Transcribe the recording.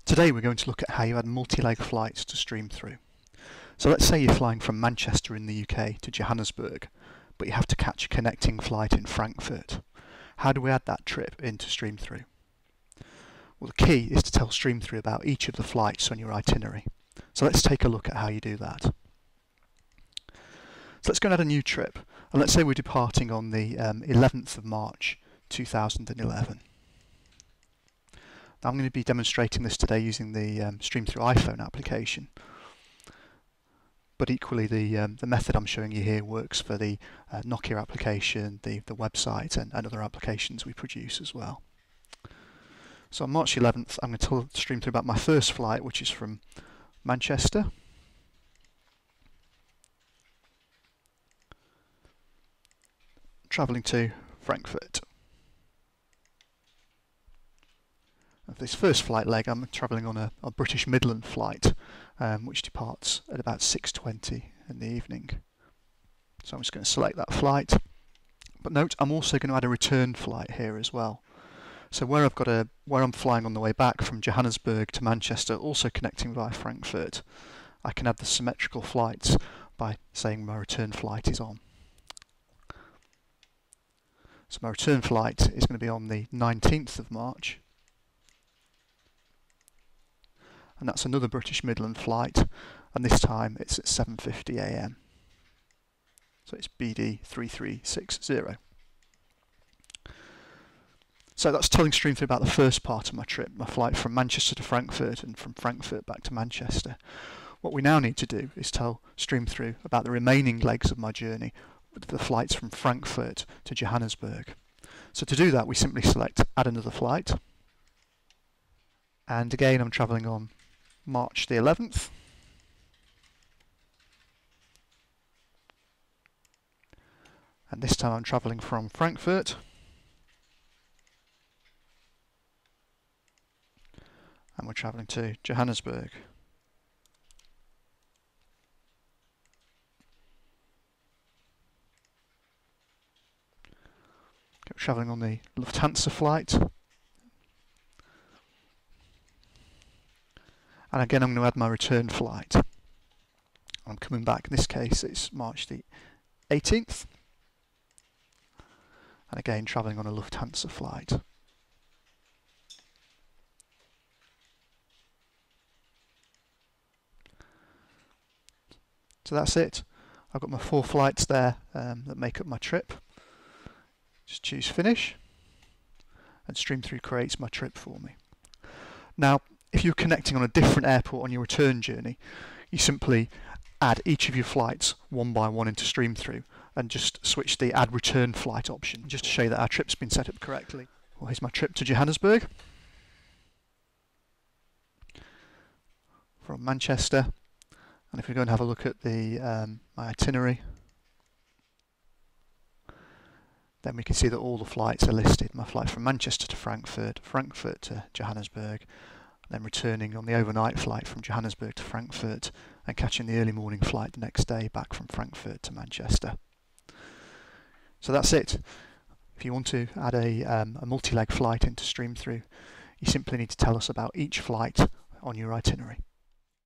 Today we're going to look at how you add multi-leg flights to StreamThru. So let's say you're flying from Manchester in the UK to Johannesburg, but you have to catch a connecting flight in Frankfurt. How do we add that trip into StreamThru? Well, the key is to tell StreamThru about each of the flights on your itinerary. So let's take a look at how you do that. So let's go and add a new trip, and let's say we're departing on the 11th of March 2011. Now I'm going to be demonstrating this today using the StreamThru iPhone application, but equally the method I'm showing you here works for the Nokia application, the website and other applications we produce as well. So on March 11th I'm going to tell StreamThru about my first flight, which is from Manchester. Travelling to Frankfurt. Of this first flight leg, I'm travelling on a British Midland flight, which departs at about 6:20 in the evening. So I'm just going to select that flight. But note, I'm also going to add a return flight here as well. So where I'm flying on the way back from Johannesburg to Manchester, also connecting via Frankfurt, I can add the symmetrical flights by saying my return flight is on. So my return flight is going to be on the 19th of March. And that's another British Midland flight, and this time it's at 7:50 AM. So it's BD 3360. So that's telling StreamThru about the first part of my trip, my flight from Manchester to Frankfurt and from Frankfurt back to Manchester. What we now need to do is tell StreamThru about the remaining legs of my journey, the flights from Frankfurt to Johannesburg. So to do that, we simply select Add Another Flight. And again, I'm travelling on March the 11th. And this time I'm travelling from Frankfurt. And we're travelling to Johannesburg. We're travelling on the Lufthansa flight. And again, I'm going to add my return flight. I'm coming back, in this case it's March the 18th. And again, travelling on a Lufthansa flight. So that's it. I've got my 4 flights there that make up my trip. Just choose Finish, and StreamThru creates my trip for me. Now, if you're connecting on a different airport on your return journey, you simply add each of your flights one by one into StreamThru and just switch the Add Return Flight option, just to show you that our trip's been set up correctly. Well, here's my trip to Johannesburg from Manchester. And if we go and have a look at the my itinerary, then we can see that all the flights are listed. My flight from Manchester to Frankfurt, Frankfurt to Johannesburg, then returning on the overnight flight from Johannesburg to Frankfurt and catching the early morning flight the next day back from Frankfurt to Manchester. So that's it. If you want to add a multi-leg flight into StreamThru, you simply need to tell us about each flight on your itinerary.